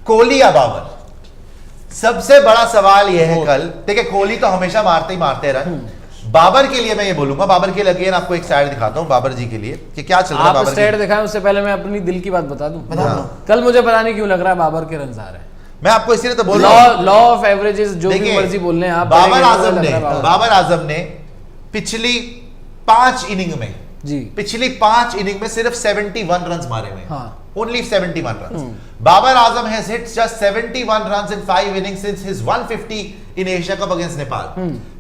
कोहली या बाबर? सबसे बड़ा सवाल यह है कल, देखिए कोहली तो हमेशा मारते ही मारते रहे, बाबर के लिए मैं ये बोलूंगा, बाबर के लिए अगेन आपको एक साइड दिखाता हूं बाबर जी के लिए कि क्या चल रहा है। आप स्टेट दिखाएं उससे पहले मैं अपनी दिल की बात बता दूं। कल मुझे पता नहीं क्यों लग रहा है बाबर के रन आ रहे हैं। मैं आपको इसीलिए तो बोल रहा हूं, लॉ ऑफ एवरेजेस जो भी मर्जी बोल रहे हैं आप। बाबर आजम ने पिछली 5 इनिंग में जी पिछली 5 इनिंग में सिर्फ 71 रन मारे हुए, हाँ। Only 71 run. Babar Azam has hit just 71 run in 5 innings since his 150 in Asia Cup against Nepal.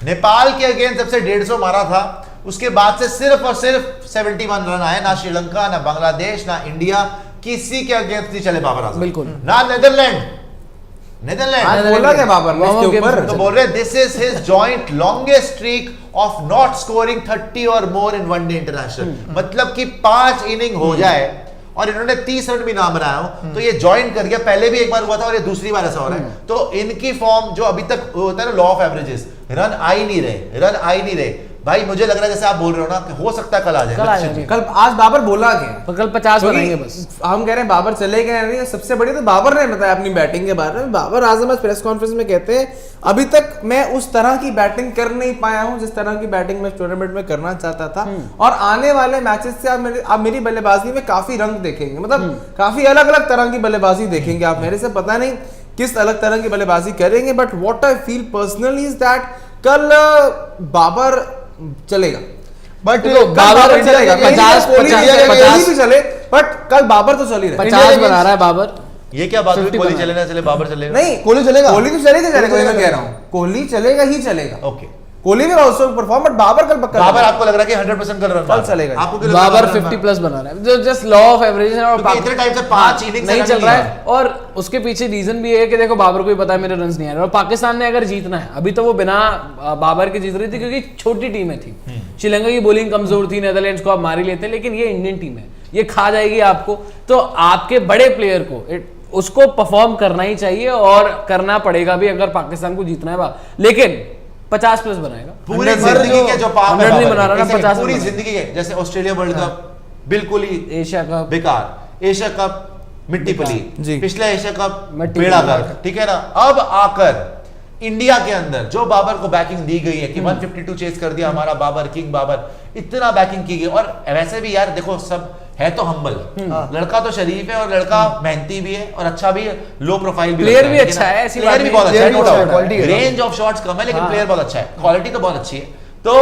Nepal के अगेंस्ट जब से 150 मारा था उसके बाद से सिर्फ और सिर्फ 71 रन आए, ना श्रीलंका, ना बांग्लादेश, ना इंडिया, किसी के अगेंस्ट नहीं चले बाबर आजम, बिल्कुल ना नीदरलैंड बोला क्या बाबर ने इसके ऊपर, तो बोल रहे this is his joint longest streak of not scoring 30 और मोर इन वनडे इंटरनेशनल। मतलब कि 5 इनिंग हो जाए और इन्होंने 30 रन भी ना बनाया हो तो ये ज्वाइन कर गया। पहले भी एक बार हुआ था और ये दूसरी बार ऐसा हो रहा है। तो इनकी फॉर्म जो अभी तक होता है ना, लॉ ऑफ एवरेजेस, रन आ ही नहीं रहे भाई। मुझे लग रहा है जैसे आप बोल रहे हो ना कि हो सकता है कल आ जाए। कल आज बाबर बोला क्या, तो कल 50 बनाएंगे बस। हम कह रहे हैं बाबर चले गए नहीं, सबसे बड़ी तो बाबर ने बताया अपनी बैटिंग के बारे में। बाबर आजम आज प्रेस कॉन्फ्रेंस में कहते हैं अभी तक मैं उस तरह की बैटिंग कर नहीं पाया हूं जिस तरह की बैटिंग मैं टूर्नामेंट में करना चाहता था, और आने वाले मैचेस से आप मेरी बल्लेबाजी में काफी रंग देखेंगे, मतलब काफी अलग अलग तरह की बल्लेबाजी देखेंगे आप मेरे से। पता नहीं किस अलग तरह की बल्लेबाजी करेंगे, but what I feel personally is that कल बाबर चलेगा। बट बाबर चलेगा, 50 भी चले, बट कल बाबर तो चल ही रहा है। 50 बना रहा है बाबर। ये क्या बात हुई, कोहली चले ना चले बाबर चलेगा? नहीं, कोहली चलेगा, कोहली तो चलेगा, मैं कह रहा हूँ कोहली चलेगा ही चलेगा। ओके, कोहली भी आल्सो परफॉर्म, बट बाबर कल पक्का, बाबर आपको लग रहा है कि 100% कल रन चलेगा, आपको बाबर 50 प्लस बना रहा है, जो जस्ट लॉ ऑफ एवरेज है। और इतने टाइम से 5 इनिंग्स नहीं चल रहा है, और उसके पीछे रीजन भी है कि देखो बाबर को भी पता है मेरे रन्स नहीं आ रहे, और पाकिस्तान ने अगर जीतना है, अभी तो वो बिना बाबर के जीत रही थी क्योंकि छोटी टीमें थी। श्रीलंका की बॉलिंग कमजोर थी, नेदरलैंड्स को आप मार ही लेते, लेकिन ये इंडियन टीम है, ये खा जाएगी आपको। तो आपके बड़े प्लेयर को उसको परफॉर्म करना ही चाहिए और करना पड़ेगा भी अगर पाकिस्तान को जीतना है। लेकिन 50 प्लस बनाएगा पूरी जिंदगी के जो पाप है, नहीं बना रहा ना, 50 पूरी जिंदगी के, जैसे ऑस्ट्रेलिया वर्ल्ड कप बिल्कुल ही एशिया कप बेकार, एशिया कप मिट्टी पली, पिछला एशिया कप मिट्टी बेड़ा गर्क, ठीक है ना। अब आकर इंडिया के अंदर जो बाबर को बैकिंग दी गई है कि 152 चेस कर दिया हमारा बाबर, किंग बाबर, इतना बैकिंग की गई। और वैसे भी यार देखो, सब है तो हम्बल, लड़का तो शरीफ है और लड़का मेहनती भी है और अच्छा भी है, लो प्रोफाइल भी, प्लेयर भी अच्छा है, ऐसी प्लेयर भी बहुत अच्छा है, है, रेंज ऑफ शॉट्स कम है लेकिन प्लेयर बहुत अच्छा है, क्वालिटी तो बहुत अच्छी है। तो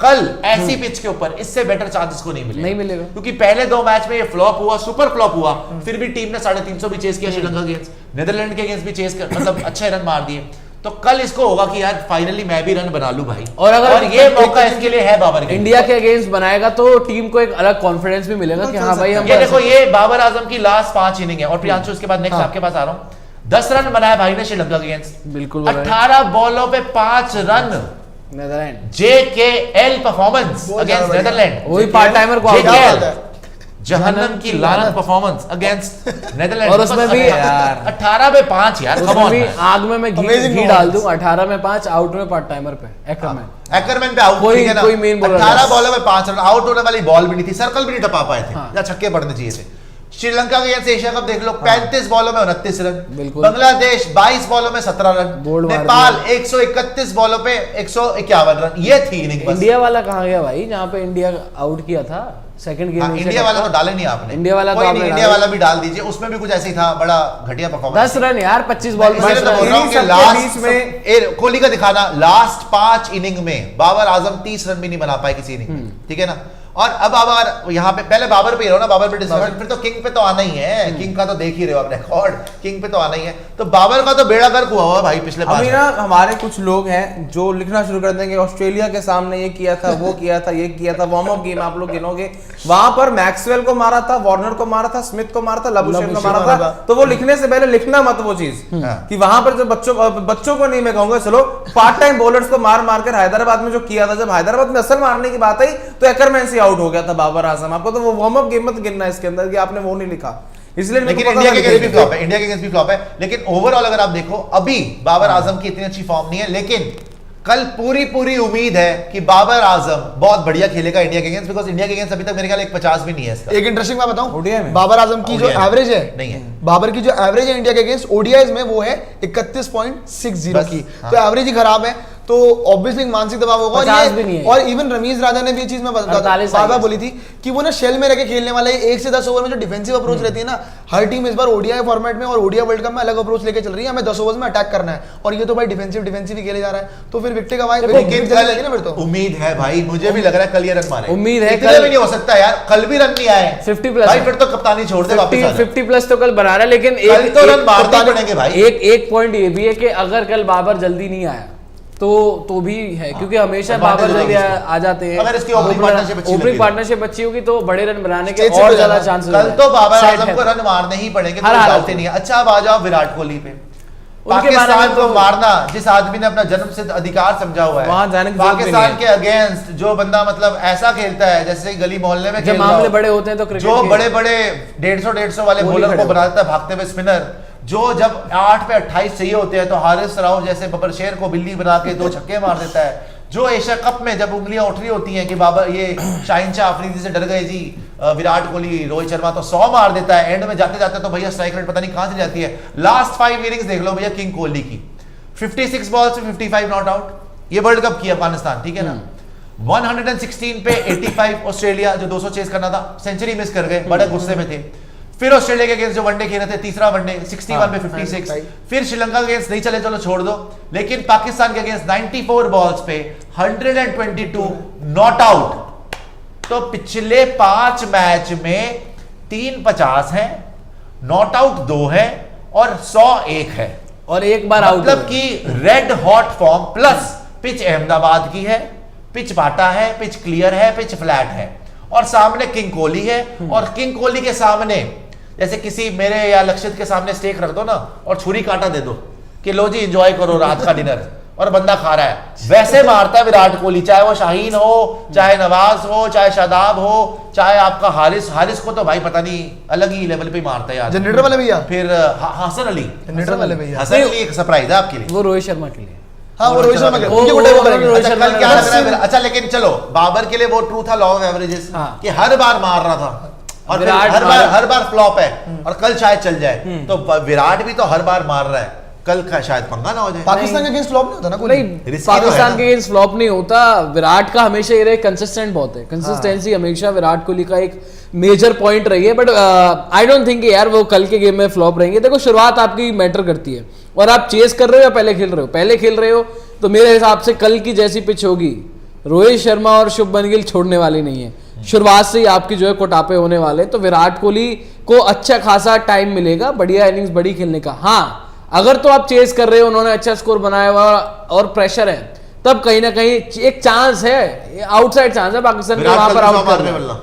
कल ऐसी पिच के ऊपर इससे बेटर चांसेस को नहीं मिलेगा, क्योंकि पहले 2 मैच में ये फ्लॉप हुआ, सुपर फ्लॉप हुआ, फिर भी टीम ने 350 भी चेस किया श्रीलंका के अगेंस्ट, नीदरलैंड के अगेंस्ट भी चेस कर, मतलब अच्छे रन मार दिए। तो कल इसको होगा कि यार फाइनली मैं भी रन बना लूं भाई, और ये मौका इसके लिए है बाबर के। इंडिया के अगेंस्ट बनाएगा तो टीम को एक अलग कॉन्फिडेंस भी मिलेगा कि हाँ भाई हम ये देखो, ये बाबर आजम की लास्ट 5 इनिंग है। और प्रियांशु उसके बाद नेक्स्ट आपके पास आ रहा हूं। 10 रन बनाया भाई ने श्रीलंका के अगेंस्ट, बिल्कुल 18 बॉलों पे 5 run, Netherland JKL performance against Netherland, वही पार्ट टाइमर को जहन्नम की लानत परफॉर्मेंस अगेंस्ट नेदरलैंड। और उसमें भी यार 18 पे 5 यार, कम ऑन। आग में मैं घी डाल दूं, 18 में 5, आउट में पार्ट टाइमर पे एकरमैन पे आउट, ठीक है ना, 18 बॉलों में 5 रन, आउट होने वाली बॉल भी नहीं थी, सर्कल भी नहीं टपा पाए थे, या छक्के पड़ने चाहिए थे। श्रीलंका के अगेंस्ट एशिया कप देख लो, 35 बॉलों में 29 रन, बांग्लादेश 22 बॉलों में 17 रन, नेपाल 131 बॉलों पे 151 रन। ये थी इनिंग। इंडिया वाला कहां गया भाई, जहां पे इंडिया आउट किया था सेकंड गेम? इंडिया वाला तो डाले नहीं आपने, इंडिया वाला तो आपने इंडिया वाला भी डाल दीजिए, उसमें भी कुछ ऐसे ही था, बड़ा घटिया परफॉर्मेंस। 10 रन यार 25 बॉल में। लास्ट में कोहली का दिखाना, लास्ट 5 इनिंग में बाबर आजम 30 रन भी नहीं बना पाए किसी इनिंग, ठीक है ना। और अब बाबर यहाँ पे, पहले बाबर पे ही रहो ना, बाबर पे डिस्कशन, फिर तो किंग पे तो आना ही है। किंग का तो देख ही रहे हो आप रिकॉर्ड, किंग पे तो आना ही है। तो बाबर का तो बेड़ा गर्क हुआ भाई पिछले 5 ना। हमारे कुछ लोग हैं जो लिखना शुरू कर देंगे ऑस्ट्रेलिया के सामने ये किया था, वो किया था, ये किया था, वार्म अप गेम आप लोग गिनोगे, वहां पर मैक्सवेल को मारा था, वार्नर को मारा था, स्मिथ को मारा था, लबुशेन को मारा था। तो वो लिखने से पहले लिखना मत वो चीज कि वहां पर जो बच्चों को नहीं, मैं कहूंगा चलो पार्ट टाइम बॉलर्स को मार कर हैदराबाद में जो किया था, जब हैदराबाद में असल मारने की बात आई तो एकरमैन से आउट हो गया था बाबर आजम। आपको तो वो वार्म अप गेम मत गिनना इसके अंदर कि आपने वो नहीं लिखा, इसलिए। लेकिन इंडिया के अगेंस्ट भी फ्लॉप है, इंडिया के अगेंस्ट भी फ्लॉप है। लेकिन ओवरऑल अगर आप देखो, अभी बाबर आजम की इतनी अच्छी फॉर्म नहीं है, लेकिन कल पूरी उम्मीद है कि बाबर आजम बहुत बढ़िया खेलेगा इंडिया के अगेंस्ट, बिकॉज इंडिया के अगेंस्ट अभी तक मेरे ख्याल 150 भी नहीं है इसका। एक इंटरेस्टिंग बात बताऊं, ODI में? बाबर आजम की जो ODI में। एवरेज है, नहीं है। बाबर की जो एवरेज है इंडिया के अगेंस्ट ओडीआईज में वो है 31.60 बस, की, हाँ। तो एवरेज ही खराब है, तो ऑब्वियसली मानसिक दबाव होगा। 50 भी नहीं है। और इवन रमीज राजा ने भी ये चीज में 48 बार आई बोली थी कि वो ना शेल में रह के खेलने वाला है, 1 से 10 ओवर में जो डिफेंसिव अप्रोच रहती है ना, हर टीम इस बार ओडीआई फॉर्मेट में और ओडीआई वर्ल्ड कप में अलग अप्रोच लेके चल रही है, हमें 10 ओवर्स में अटैक करना है, और ये तो भाई डिफेंसिव ही खेले जा रहा है, तो फिर विकेट का लेकिन कल उम्मीद है भाई, मुझे भी लग रहा है कल ये रन मारे। उम्मीद है इतने कल- भी नहीं हो सकता यार, कल भी रन नहीं आए 50 प्लस भाई, फिर तो कप्तानी छोड़ दे वापस आ जा। 50 प्लस तो कल बना रहा है, लेकिन कल तो रन मारने पड़ेंगे भाई। एक पॉइंट ये भी है कि अगर कल बाबर जल्दी नहीं आया तो भी है, क्योंकि हमेशा advantage बाबर जल्दी होगा इसको। आ जाते हैं। अगर इसकी opening partnership अच्छी ओपनिंग लगी। पार्टनरशिप अच्छी होगी तो बड़े रन बनाने के State से और तो ज्यादा जाना। चांसेस कल तो बाबर Set आजम है। को रन मारने ही पड़ेंगे, हर कोई हालत डाउट ही नहीं है। अच्छा अब आ जाओ विराट कोहली पे। उनके बारे पाकिस्तान में को तो- मारना, जिस आदमी ने अपना जन्म सिद्ध अधिकार समझा हुआ है, वहां जाने की जरूरत भी पाकिस्तान नहीं के अगेंस्ट जो बंदा मतलब ऐसा खेलता है जैसे गली मोहल्ले में जब खेल रहा मामले हो, बड़े होते हैं तो क्रिकेट जो के- बड़े बड़े 150 वाले वो नहीं बॉलर खड़े को होते। बना देता है भागते हुए स्पिनर, जो जब 8 पे 28 चाहिए होते हैं तो हारिस राव जैसे बबर शेर को बिल्ली बना के 2 छक्के मार देता है, जो एशिया कप में जब उंगलियां उठ रही होती हैं कि बाबर ये शाहिन शाह अफरीदी से डर गए जी, विराट कोहली रोहित शर्मा तो 100 मार देता है, एंड में जाते जाते तो भैया स्ट्राइक रेट पता नहीं कहां से जाती है। लास्ट 5 इनिंग्स देख लो भैया किंग कोहली की, 56 बॉल्स में 55 नॉट आउट, ये वर्ल्ड कप की अफगानिस्तान, ठीक है ना। 116 पे 85 ऑस्ट्रेलिया जो 200 चेस करना था, सेंचुरी मिस कर गए, बड़े गुस्से में थे। फिर ऑस्ट्रेलिया के अगेंस्ट जो वनडे खेले थे, तीसरा वनडे 61 पे 56, फिर श्रीलंका के अगेंस्ट नहीं चले, चलो छोड़ दो, लेकिन पाकिस्तान के अगेंस्ट 94 बॉल्स पे 122 नॉट आउट। तो पिछले 5 मैच में 3 50 है, नॉट आउट 2 है और 100 1 है, और एक बार आउट मतलब कि red hot form, plus pitch Ahmedabad की है, पिच बाटा है, पिच क्लियर है, पिच फ्लैट है, और सामने किंग कोहली है, और किंग कोहली के सामने जैसे किसी मेरे या लक्षित के सामने स्टेक रख दो ना और छुरी कांटा दे दो कि लो जी एंजॉय करो रात का डिनर, और बंदा खा रहा है, वैसे मारता है विराट कोहली, चाहे वो शाहीन हो, चाहे नवाज हो, चाहे शादाब हो, चाहे आपका हारिस को तो भाई पता नहीं अलग ही लेवल पे मारता है यार। जनरेटर वाले भैया, फिर हसन अली, जनरेटर वाले भैया, हसन अली एक सरप्राइज है आपके लिए। वो रोहित शर्मा के लिए। हाँ वो रोहित शर्मा के वो- उनके वो- गुड्डे वो वो- करेंगे। रोहित अच्छा शर्मा कल क्या ने- लग रहा है मेरा? अच्छा लेकिन चलो बाबर के लिए वो ट्रू था लॉ ऑफ एवरेजेस, हाँ। कि हर बार मार रहा था और फिर विराट हर बार फ्लॉप है, और कल शायद चल जाए, तो विराट भी तो हर बार मार रहा है, कल का शायद पंगा ना हो जाए। पाकिस्तान के अगेंस्ट फ्लॉप नहीं होता ना कोहली। नहीं, Risky तो है पाकिस्तान ना। के अगेंस्ट फ्लॉप नहीं होता। विराट का हमेशा ये रहे कंसिस्टेंट बहुत है, कंसिस्टेंसी हमेशा विराट कोहली का एक मेजर पॉइंट रही है, बट आई डोंट थिंक यार वो कल के गेम में फ्लॉप रहेंगे। देखो शुरुआत आपकी मैटर करती है, और आप चेस कर रहे हो या पहले खेल रहे हो। पहले खेल रहे हो तो मेरे हिसाब से कल की जैसी पिच होगी, रोहित शर्मा और शुभमन गिल छोड़ने वाली नहीं है, शुरुआत से ही आपकी जो है कोटापे होने वाले, तो विराट कोहली को अच्छा खासा टाइम मिलेगा बढ़िया इनिंग्स बड़ी खेलने का। हाँ अगर तो आप चेस कर रहे हो, उन्होंने अच्छा स्कोर बनाया हुआ और प्रेशर है, तब कहीं ना कहीं एक चांस है, आउटसाइड चांस है पाकिस्तान के वहां पर आउट करने वाला।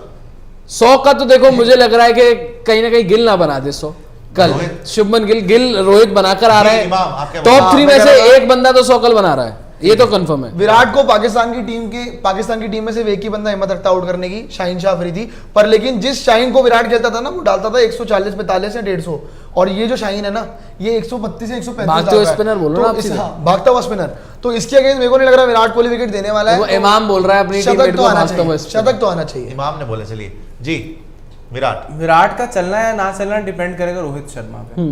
100 का तो देखो मुझे लग रहा है कि कहीं ना कहीं गिल ना बना दे 100 कल। शुभमन गिल रोहित बनाकर आ रहा इमाम, आपके है, टॉप हाँ, 3 में मैं से कह रहा एक बंदा तो 100 कल बना रहा है, ये तो कंफर्म है। विराट को पाकिस्तान की टीम में सिर्फ एक ही बंदा हिम्मत रखता आउट करने की, शाहीन शाह अफरीदी, पर लेकिन जिस शाहीन को विराट खेलता था ना वो डालता था 140 45 या 150, और ये जो शाहीन है ना ये 132 से 135 भागते हुए स्पिनर बोलो ना आप सीधे। भागता हुआ स्पिनर, तो इसके अगेंस्ट मेरे को नहीं लग रहा विराट कोहली विकेट देने वाला है। वो तो इमाम बोल रहा है अपनी शतक टीममेट तो को आना भागता हुआ चाहिए, शतक तो आना चाहिए। इमाम ने बोला चलिए जी विराट का चलना या ना चलना डिपेंड करेगा रोहित शर्मा पे।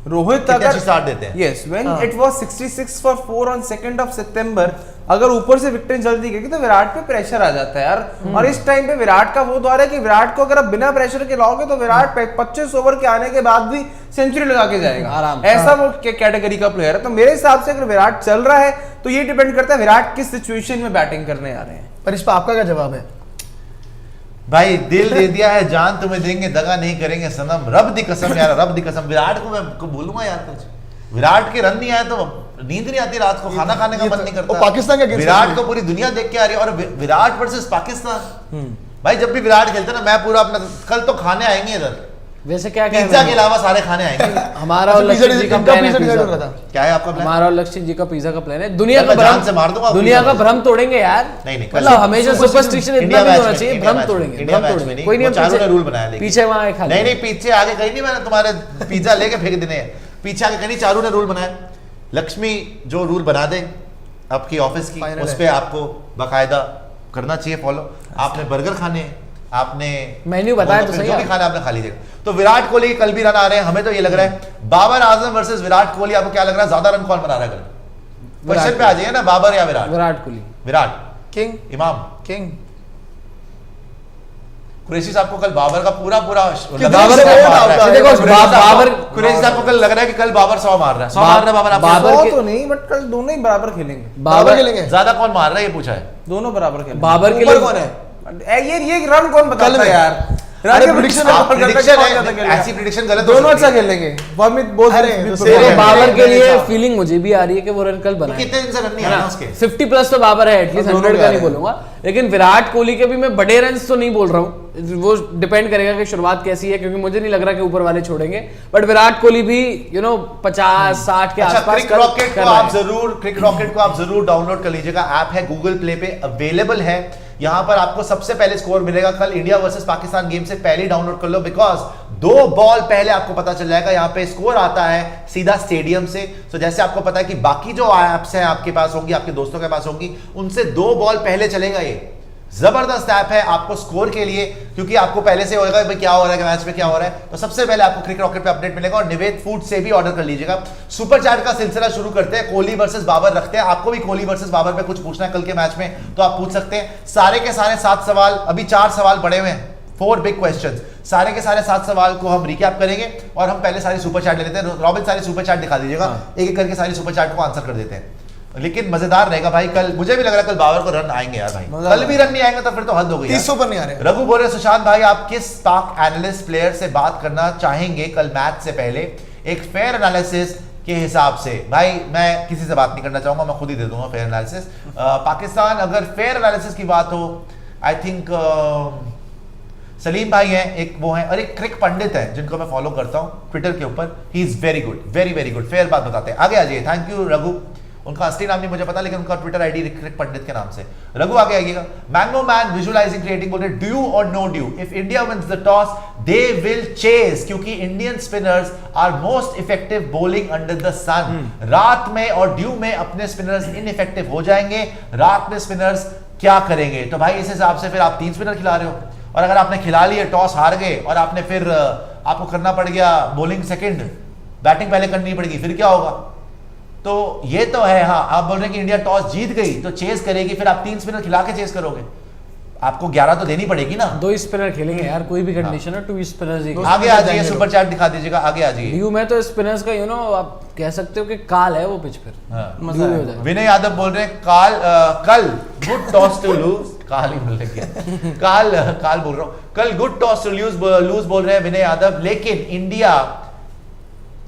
रोहित कितने अगर अच्छी स्टार्ट देते हैं। Yes when it was 66 for 4 on 2nd of September, अगर ऊपर से विकेट जल्दी गिरेगी तो विराट पे प्रेशर आ जाता है यार। और इस टाइम पे विराट का वो दौर है कि विराट को अगर आप बिना प्रेशर के लाओगे तो विराट 25 ओवर के आने के बाद भी सेंचुरी लगा के जाएगा, आराम। ऐसा वो कैटेगरी का प्लेयर है। तो मेरे हिसाब से अगर विराट चल रहा है तो ये डिपेंड करता है विराट किस सिचुएशन में बैटिंग करने आ रहे हैं। पर इस पर आपका क्या जवाब है? भाई दिल दे दिया है, जान तुम्हें देंगे, दगा नहीं करेंगे सनम, रब दी कसम यार, रब दी कसम। विराट को मैं बोलूंगा यार कुछ, विराट के रन नहीं आए तो नींद नहीं आती रात को, खाना खाने का मन नहीं करता। और पाकिस्तान के against विराट में- को पूरी दुनिया देख के आ रही है, और विराट वर्सेस पाकिस्तान। भाई जब भी विराट खेलते ना मैं पूरा अपना, कल तो खाने आएंगे इधर, वैसे क्या पिज्जा के अलावा सारे खाने आएंगे। हमारा और पिज्जा लक्ष्य जी का इनका प्लान है पिज्जा पिज्जा डिसाइड कर का। रहा था। क्या है आपका प्लान? हमारा और लक्ष्य जी का पिज्जा का प्लान है। दुनिया यार का मैं जान से मार दूंगा भ्रम, दुनिया का पिज्जा। भ्रम तोड़ेंगे यार। नहीं, मतलब हमेशा सुपरस्टिशन इतना इंडिया भी मैच होना में, चाहिए, इंडिया भ्रम मैच में, तोड़ेंगे, इंडिया भ्रम मैच में तोड़ेंगे। नहीं, कोई नहीं, वो चारों ने रूल बनाया लेकिन। पीछे वहां खा नहीं नहीं पीछे आगे कहीं नहीं, मैंने तुम्हारे पीछे आगे फेंक देने हैं, पीछे आगे कहीं चारू ने रूल बनाया। लक्ष्मी जो रूल बना दे आपकी ऑफिस की, Final उस है। पे आपको बाकायदा करना चाहिए फॉलो। आपने बर्गर खाने हैं, आपने मेन्यू बताया तो गोलगप्पे, सही जो भी आप। खाना है आपने खा लीजिएगा। तो विराट कोहली कल भी रन आ रहे हैं, हमें तो ये लग रहा है बाबर आजम वर्सेस विराट कोहली, आपको क्या लग रहा है ज्यादा रन कौन बना रहा है कल? क्वेश्चन पे आ जाइए ना, बाबर या विराट? विराट कोहली। विराट। किंग इमाम किंग कुरैशी साहब को कल बाबर का पूरा बाबर का- देखो, बाबर कुरैशी साहब को कल लग रहा है कि कल बाबर 100 मार रहा है, 100 मार रहा है बाबर। आपको बाबर 100 के- तो नहीं, बट कल दोनों ही बराबर खेलेंगे, बाबर खेलेंगे। ज्यादा कौन मार रहा है ये पूछा है। दोनों बराबर खेलेंगे। बाबर के ऊपर लिए कौन है? ये रन कौन बताता कल है में। यार? अरे prediction आप कौन करता है, prediction कौन है, ज्यादा खेलेगा? ऐसी prediction गलत हो दोनों सकती अच्छा है। खेलेंगे। वमित बोल अरे, तो देखो, सही है। बाबर के लिए मेरे फीलिंग मुझे भी आ रही है कि वो रन कल बनाए। कितने दिन से रन नहीं आया ना उसके? 50 प्लस तो बाबर है, एटलीस्ट दोनों 100 के का आ नहीं रहे हैं। बोलूंगा, लेकिन विराट कोहली के भी मैं बड़े रन तो नहीं बोल रहा हूँ, वो डिपेंड करेगा कि शुरुआत कैसी है, क्योंकि मुझे नहीं लग रहा कि ऊपर वाले छोड़ेंगे। बट विराट कोहली भी 50-60 के अच्छा, आसपास क्रिक कर रॉकेट कर को रहा आप है। जरूर डाउनलोड कर लीजिएगा। ऐप है गूगल प्ले पे अवेलेबल है। यहां पर आपको सबसे पहले स्कोर मिलेगा। कल इंडिया वर्सेस पाकिस्तान गेम से पहले ही डाउनलोड कर लो, बिकॉज 2 बॉल पहले आपको पता चल जाएगा। यहां पे स्कोर आता है सीधा स्टेडियम से। तो जैसे आपको पता है कि बाकी जो ऐप्स हैं आपके पास होंगी, आपके दोस्तों के पास होंगी, उनसे 2 बॉल पहले चलेगा। ये जबरदस्त ऐप है आपको स्कोर के लिए, क्योंकि आपको पहले से होगा भाई क्या हो रहा है, मैच में क्या हो रहा है। तो सबसे पहले आपको क्रिक रॉकेट पे अपडेट मिलेगा। और निवेद फूड से भी ऑर्डर कर लीजिएगा। सुपर चैट का सिलसिला शुरू करते हैं। कोहली वर्सेस बाबर रखते हैं। आपको भी कोहली वर्सेस बाबर पे कुछ पूछना है कल के मैच में तो आप पूछ सकते हैं। सारे के सारे 7 सवाल, अभी 4 सवाल पड़े हुए हैं, 4 बिग क्वेश्चंस। सारे के सारे 7 सवाल को हम रिकैप करेंगे और हम पहले सारी सुपर चैट ले लेते हैं। रॉबिन सारी सुपर चैट दिखा दीजिएगा, एक एक करके सारी सुपर चैट को आंसर कर देते हैं। लेकिन मजेदार रहेगा भाई। कल मुझे भी लग रहा है कल बाबर को रन आएंगे यार भाई। कल भी रन नहीं आएंगे तो फिर तो हद हो गई यार। 300 पर नहीं आ रहे। रघु बोल रहे सुशांत भाई, आप किस पाक एनालिस्ट प्लेयर से बात करना चाहेंगे कल मैच से पहले एक फेयर एनालिसिस के हिसाब से? भाई मैं किसी से बात नहीं करना चाहूंगा, मैं खुद ही दे दूंगा फेयर एनालिसिस। पाकिस्तान अगर फेयर एनालिसिस की बात हो, आई थिंक सलीम भाई हैं, एक वो हैं, और एक क्रिक पंडित है जिनको मैं फॉलो करता हूं ट्विटर के ऊपर। He is very good, very very good, fair बात बताते हैं। आगे आ जाइए। Thank you Raghu. उनका असली नाम नहीं मुझे पता, लेकिन उनका ट्विटर आईडी क्रिक पंडित के नाम से। रघु आगे आइएगा। मैंगो मैन विजुअलाइजिंग क्रिएटिंग बोल रहे ड्यू और no dew, if India wins the toss they will chase, क्योंकि Indian spinners are most effective bowling under the sun. रात में और ड्यू में अपने स्पिनर्स इनइफेक्टिव हो जाएंगे। रात में स्पिनर्स क्या करेंगे? तो भाई इस हिसाब से फिर आप 3 स्पिनर खिला रहे हो, और अगर आपने खिला लिए, टॉस हार गए और आपने फिर आपको करना पड़ गया बॉलिंग सेकंड, बैटिंग पहले करनी पड़ेगी, फिर क्या होगा? तो ये तो है। हाँ, आप बोल रहे हैं कि इंडिया टॉस जीत गई तो चेस करेगी, फिर आप 3 स्पिनर खिला के चेस करोगे, आपको 11 तो देनी पड़ेगी ना। 2 स्पिनर खेलेंगे यार, कोई भी कंडीशन है 2 स्पिनर्स ही। आगे आ जाइए, सुपर चैट दिखा दीजिएगा। आगे आ जाइए। ड्यू में तो स्पिनर्स का आप कह सकते हो कि काल है वो पिच पर। हाँ। ड्यू में हो जाए। विनय यादव बोल रहे हैं कल गुड टॉस टू लूज। काल ही बोल रहे काल बोल रहा हूँ। कल गुड टॉस टू लूज बोल रहे हैं विनय यादव, लेकिन इंडिया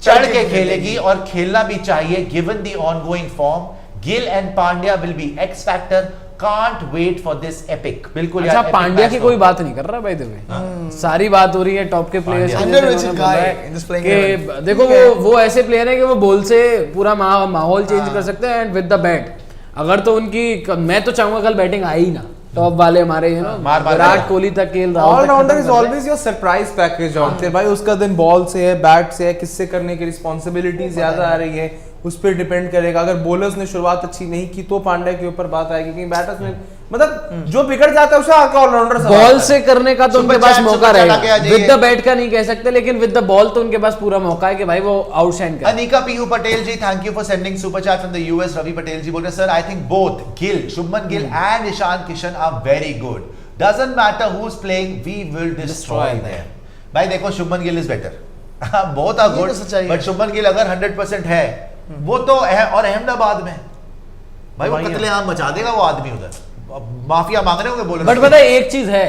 चढ़ के खेलेगी और खेलना भी चाहिए given the ongoing form. Gill and Pandya will be X factor, can't wait for this epic. बिल्कुल अच्छा, यार, epic पांड्या match की तो- कोई बात नहीं कर रहा भाई, देखो सारी बात हो रही है टॉप के प्लेयर्स की। पांड्या जैसे is उन्होंने guy बोला है in this playing कि देखो वो ऐसे प्लेयर है कि वो बॉल से पूरा माहौल चेंज कर सकते हैं एंड विद द बैट। अगर तो उनकी, मैं तो चाहूंगा कल बैटिंग आई ही ना, टॉप वाले हमारे मार विराट कोहली तक, केएल राहुल तक ऑलराउंडर खत्म इज कर दें। Always your surprise package on भाई। उसका दिन बॉल से है, बैट से है, किससे करने की रिस्पांसिबिलिटी ज्यादा आ रही है, उस पर डिपेंड करेगा। अगर बॉलर्स ने शुरुआत अच्छी नहीं की तो पांड्या के ऊपर बात आएगी, क्योंकि बैटर्स में मतलब जो बिगड़ जाता है उसे आका ऑलराउंडर बॉल से करने का तो सुपर उनके पास चैट, मौका सुपर चैट रहेगा। आगे आ जाइए। विद द बैट का नहीं कह सकते, लेकिन विद द बॉल तो उनके पास पूरा मौका है कि भाई वो आउटशाइन करे। Anika Piyu Patel ji, thank you for sending super chat from the US. Ravi Patel ji बोल रहे हैं, sir I think both Gill, Shubman Gill and Ishan Kishan are very good. Doesn't matter who is playing, we will destroy them. भाई देखो, Shubman Gill is better, both are ये good, तो सच्चाई है। But Shubman Gill अगर 100% है वो तो और अहमदाबाद में भाई वो कत्लेआम मचा देगा वो आदमी उधर। माफिया मांग रहे होंगे बोले। बट पता है एक चीज है,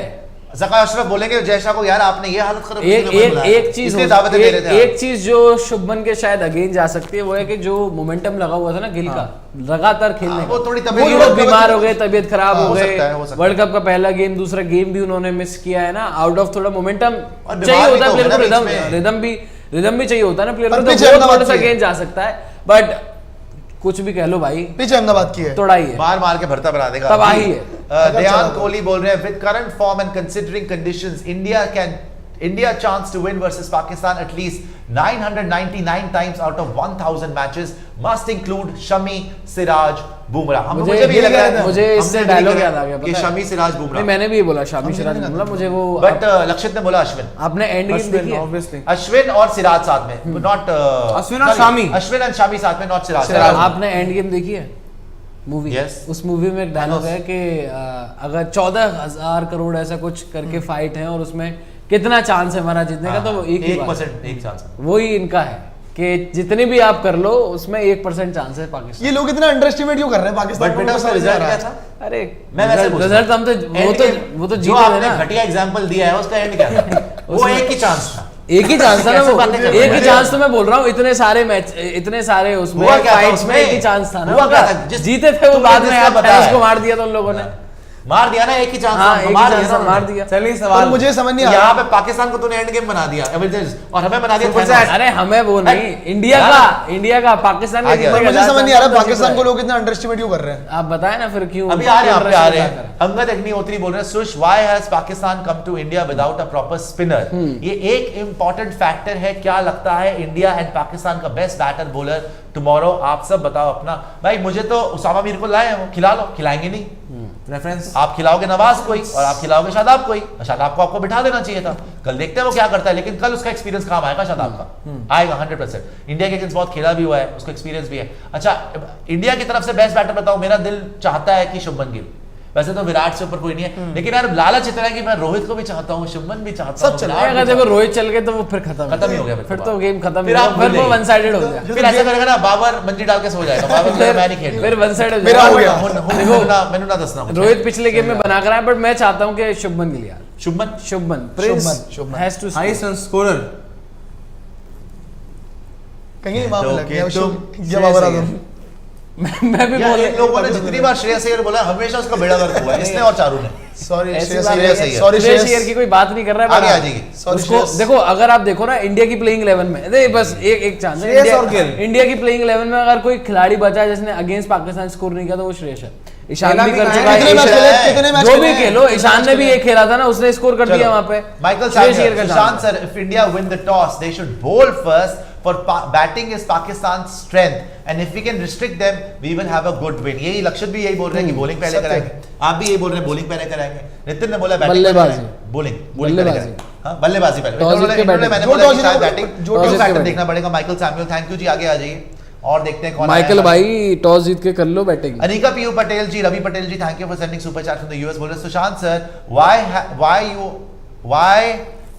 ज़का अशरफ बोलेंगे जयशाह को, यार आपने ये हालत खराब की, एक इसलिए एक बुलाया। एक चीज इसलिए हो दावतें सकती दे है, रहे थे एक चीज जो शुभमन के शायद अगेन जा सकती है, वो है कि जो मोमेंटम लगा हुआ था ना गिल का लगातार खेलने वो का, थोड़ी वो तबीयत लोग बीमार हो गए, तबीयत खराब हाँ, हो हो गए, सकता है, हो सकता है। वर्ल्ड कप का पहला गेम, दूसरा गेम भी उन्होंने मिस किया है ना, आउट ऑफ थोड़ा मोमेंटम और चाहिए बीमार भी होता है तो प्लेयर है को, ना बीच में। रिदम भी चाहिए होता है ना प्लेयर पर को, pitch तो वो अहमदाबाद थोड़ा सा की है। गेम जा सकता है। बट कुछ भी कह लो भाई, पिच अहमदाबाद की है। तोड़ाई है। मार मार के भरता बना देगा। तबाही है। दयान कोहली बोल रहे हैं, with current form and considering conditions, India chance to win versus Pakistan at least 999 times out of 1000 matches must include Shami, Siraj, Bumrah. मुझे भी लग रहा है, मुझे इससे डायलॉग याद आ गया कि शमी, सिराज, बुमराह. नहीं, मैंने भी ये बोला शामी, सिराज, बुमराह. मुझे वो बट लक्षित ने बोला अश्विन. आपने एंड गेम देखी है? ऑब्वियसली अश्विन और सिराज साथ में, नॉट अश्विन और शामी. अश्विन और शामी साथ में, नॉट सिराज. आपने एंड गेम देखी है मूवी? Yes. उस मूवी में एक डायलॉग है कि अगर 14,000 करोड़ ऐसा कुछ करके फाइट है और उसमें कितना चांस है हमारा जीतने का, तो वो 1% एक चांस. वही इनका है कि जितने भी आप कर लो उसमें 1% चांस है पाकिस्तान. ये लोग इतना अंडरएस्टिमेट क्यों कर रहे हैं पाकिस्तान बट को? बेटा उसका रिजल्ट क्या था? अरे मैं वैसे पूछ रहा हूं. रिजल्ट हम तो वो तो जो जीते थे आपने ना. घटिया एग्जांपल दिया है उसका एंड क्या था? वो एक ही चांस था. एक ही चांस था ना कैसे वो, बातें कर रहे एक ही हो? चांस तो मैं बोल रहा हूँ. इतने सारे मैच, इतने सारे उसमें हुआ क्या था फाइट्स में उसमें? एक ही चांस था ना हुआ क्या उनका. था? जीते थे वो, तुमने बाद में जिसका आप बताया उसको मार दिया था उन लोगों ने. मार दिया ना, एक ही चांस हाँ, था. एक ही मार चांस दिया था, ना मार उन्होंने. दिया. चलिए पर सवाल मुझे समझ नहीं आ यहाँ रहा. पे पाकिस्तान को तूने एंड गेम बना दिया और हमें बना दिया Super Thanos. chat. अरे हमें वो नहीं, इंडिया का पाकिस्तान आ गया. के मुझे समझ नहीं आ रहा पाकिस्तान को लोग इतना अंडरएस्टिमेट क्यों कर रहे हैं. आप बताए ना फिर क्यों. अभी आ रहे हैं. अंगद अग्निहोत्री बोल रहे हैं, Sush why has Pakistan come to India without a proper spinner. ये एक इंपॉर्टेंट फैक्टर है. क्या लगता है इंडिया एंड पाकिस्तान का बेस्ट बैटर बॉलर टुमारो? आप सब बताओ अपना. भाई मुझे तो उसामा मीर को लाए हैं, खिला लो. खिलाएंगे नहीं. रेफरेंस आप खिलाओगे नवाज कोई और आप खिलाओगे शादाब कोई. शादाब को आपको बिठा देना चाहिए था. कल देखते हैं वो क्या करता है, लेकिन कल उसका एक्सपीरियंस काम आएगा. शादाब का आएगा 100%. इंडिया के अगेंस्ट बहुत खेला भी हुआ है, उसको एक्सपीरियंस भी है. अच्छा, इंडिया की तरफ से बेस्ट बैटर बताओ. मेरा दिल चाहता है कि शुभमन गिल. वैसे तो विराट से ऊपर कोई नहीं है, लेकिन यार लालच इतना है कि मैं रोहित को भी चाहता हूँ, शुभमन भी चाहता हूँ. सब चल विराट भी अगर देखो रोहित चल गए तो वो फिर खत्म खत्म ही हो गया. फिर तो गेम खत्म. फिर आप फिर भूल वो गए. वन साइडेड हो गया. फिर ऐसा करेगा ना, बाबर मंजी डाल के सो जाएगा. बाबर कहेगा, मैं नहीं खेल फिर वन साइड मेरा हो गया. मैंने ना दसना. रोहित पिछले गेम में बना कर आया, बट मैं चाहता हूँ कि शुभमन गिल यार, Shubman Shubman Shubman has to highest run scorer. कहीं माफ तो लग गया. के तुम जब बाबर आजम. मैं भी यार, बोल इन लोगों ने जितनी बार श्रेयस अय्यर बोला हमेशा उसका बेड़ा गर्क हुआ है. इसने और चारू ने. सॉरी ऐसी श्रेयस बात अय्यर. नहीं है. सॉरी श्रेयस श्रेयस अय्यर की कोई बात नहीं कर रहा है. आगे but आ जाएगी. सॉरी उसको श्रेयस. देखो, अगर आप देखो ना इंडिया की प्लेइंग 11 में, नहीं बस एक चांस है. श्रेयस और गिल. इंडिया की प्लेइंग 11 में अगर कोई खिलाड़ी बचा है जिसने अगेंस्ट पाकिस्तान स्कोर नहीं किया तो वो श्रेयस है. ईशान खेला भी भी कर कहाँ चुका है? है. कितने मैच खेले? है. कितने मैच जो खेले भी हैं? खेलो, ईशान ने भी ये खेला था ना, उसने स्कोर कर दिया वहां पे. Michael श्रेयस अय्यर Samuel, का Sushant chance. sir, if India win the toss, they should bowl first. For batting is Pakistan's strength, and if we can restrict them, we will have a good win. यही लक्षित भी यही बोल रहे हैं कि bowling पहले सत्य. कराएंगे. आप भी यही बोल रहे हैं bowling पहले कराएंगे. नितिन ने बोला batting बल्लेबाजी. पहले कराएंगे. bowling बल्लेबाजी. पहले कराएंगे. हाँ, बल्लेबाजी पहले. Toss इन्होंने- जीत के इन्होंने batting. मैंने जो बोला toss कि जीतेगा, शायद batting जो दो toss जीत के factor batting. देखना पड़ेगा. माइकल सैमुअल, थैंक यू जी. आगे आ जाइए और देखते हैं कौन माइकल आया है. भाई टॉस जीत के कर लो batting. Anika Piyu Patel ji, Ravi Patel ji, thank you for sending super chat from the US. बोल रहे Sushant sir, why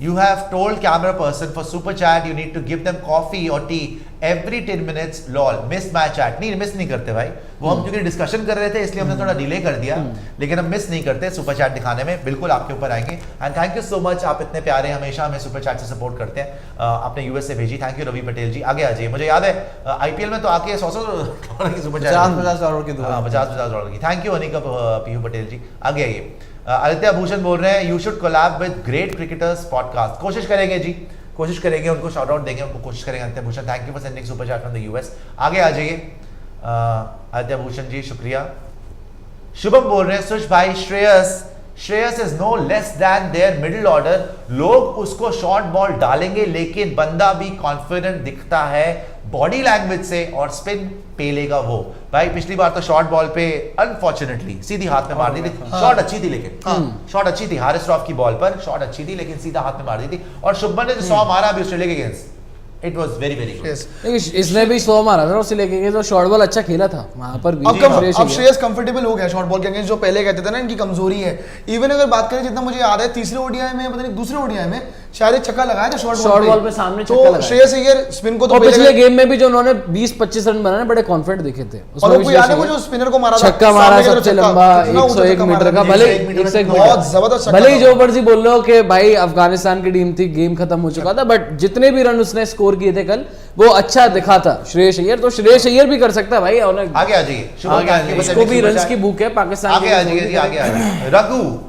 you have told camera person for super chat you need to give them coffee or tea every 10 minutes. lol missed my chat. नहीं miss नहीं करते भाई, वो हम क्योंकि discussion कर रहे थे इसलिए हमने थोड़ा डिले कर दिया, लेकिन हम मिस नहीं करते. सुपर चैट दिखाने में बिल्कुल आपके ऊपर आएंगे. And thank you so much, आप इतने प्यारे, हमेशा हमें सुपर चैट से सपोर्ट करते हैं. आपने यूएस से भेजी, थैंक यू रवि पटेल जी. आगे आ जाइए. मुझे याद है आईपीएल में तो आके 100 डॉलर की सुपर चैट 50 डॉलर की दुआ. 50 डॉलर की. Thank you Anika Piyu Patel ji. आगे आइए. आदित्य भूषण बोल रहे हैं you should collab with great cricketers podcast. कोशिश करेंगे जी, कोशिश करेंगे, उनको शाउट आउट देंगे, उनको कोशिश करेंगे. Aditya Bhushan, thank you for sending super chat from the US. आगे आ जाइए. आदित्य भूषण जी शुक्रिया. शुभम बोल रहे हैं सुश भाई, Shreyas is no less than their middle order. लोग उसको शॉर्ट बॉल डालेंगे लेकिन बंदा भी कॉन्फिडेंट दिखता है बॉडी लैंग्वेज से और स्पिन पेलेगा वो. भाई पिछली बार तो शॉर्ट बॉल पे अनफॉर्चुनेटली सीधी हाथ में मार दी थी. शॉट अच्छी थी, लेकिन शॉट अच्छी थी. हारिस रॉफ की बॉल पर शॉट अच्छी थी, लेकिन सीधा हाथ में मार दी थी. और शुभमन ने जो 100 मारा अभी ऑस्ट्रेलिया के against, it was very very good. इसने भी 100 मारा था उससे लेके गए, तो शॉर्ट बॉल अच्छा खेला था वहां पर भी. अब श्रेयस कंफर्टेबल हो गया शॉर्ट बॉल के अगेंस्ट, जो पहले कहते थे ना इनकी कमजोरी है. इवन अगर बात करें, जितना मुझे याद है तीसरे ओडीआई में, पता नहीं दूसरे ओडीआई में शायद एक छक्का लगाया था शॉर्ट बॉल पे सामने छक्का तो लगाया. श्रेयस अय्यर स्पिन को तो और पिछले गेम में भी जो उन्होंने 20-25 रन बनाए बड़े कॉन्फिडेंट दिखे थे. और वो याद है वो जो स्पिनर को मारा था, छक्का मारा सामने की तरफ सबसे छक्का, लंबा कितना ऊंचा 101 छक्का मीटर मारा का. था. भले 101 ही बहुत जबरदस्त छक्का भले ही था. जो मर्जी बोल लो कि भाई अफगानिस्तान की टीम थी, गेम खत्म हो चुका था, बट जितने भी रन उसने स्कोर किए थे कल, वो अच्छा दिखा था श्रेयस अय्यर. तो श्रेयस अय्यर भी कर सकता है भाई. आगे आ जाइए. इसको भी रन्स की भूख है पाकिस्तान. आगे आ जाइए जी, आगे आ जाइए.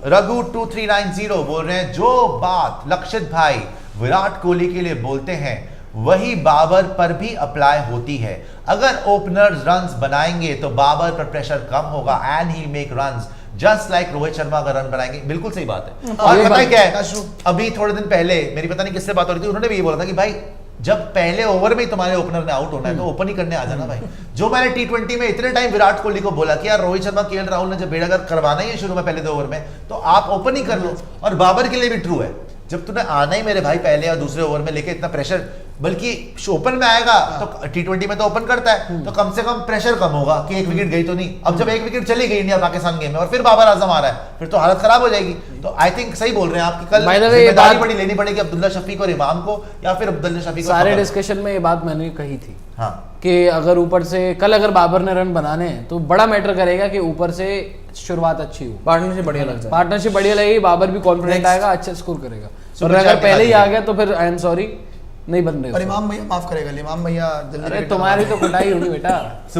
रघु 2390 बोल रहे हैं जो बात लक्षित भाई विराट कोहली के लिए बोलते हैं वही बाबर पर भी अप्लाई होती है. अगर ओपनर्स रन्स बनाएंगे तो बाबर पर प्रेशर कम होगा and he make runs. Just like Rohit Sharma अगर रन बनाएंगे, बिल्कुल सही बात है। और ये पता है बात- क्या है, that's true। अभी थोड़े दिन पहले मेरी पता नहीं किससे बात हो रही थी, उन्होंने भी ये बोला था कि भाई जब पहले ओवर में ही तुम्हारे ओपनर ने आउट होना है तो ओपन ही करने आ जाना भाई। जो मैंने T20 में इतने टाइम विराट कोहली को बोला कि यार रोहित शर्मा, KL राहुल ने जब बेड़ागर करवाना ही है शुरू में पहले 2 ओवर में, तो आप ओपन ही कर लो। और बाबर के लिए भी ट्रू है, जब तूने आना ही मेरे भाई पहले और दूसरे ओवर में लेके इतना प्रेशर, बल्कि ओपन में आएगा तो T20 में तो ओपन करता है तो कम से कम प्रेशर कम होगा कि एक विकेट गई तो नहीं। अब जब एक विकेट चली गई इंडिया पाकिस्तान गेम में और फिर बाबर आजम आ रहा है, फिर तो हालत खराब हो जाएगी। तो आई थिंक सही बोल रहे हैं आप कि कल By the way, ये जिम्मेदारी बात- बड़ी लेनी पड़ेगी अब्दुल्ला शफीक और इमाम को, या फिर अब्दुल्ला शफीक और सारे फखर। डिस्कशन में ये बात मैंने कही थी हाँ कि अगर ऊपर से कल अगर बाबर ने रन बनाने हैं तो बड़ा मैटर करेगा कि ऊपर से शुरुआत अच्छी हो, पार्टनरशिप बढ़िया लग जाए। पार्टनरशिप बढ़िया लगेगी, बाबर भी कॉन्फिडेंट Next. आएगा, अच्छा स्कोर करेगा। और Super अगर chat पहले ही दिखा आ गया तो फिर आई एम सॉरी नहीं बन रहे और उसको। इमाम भैया माफ करेगा, इमाम भैया जल्दी अरे विकेट तुम्हारी तो कुटाई होगी बेटा।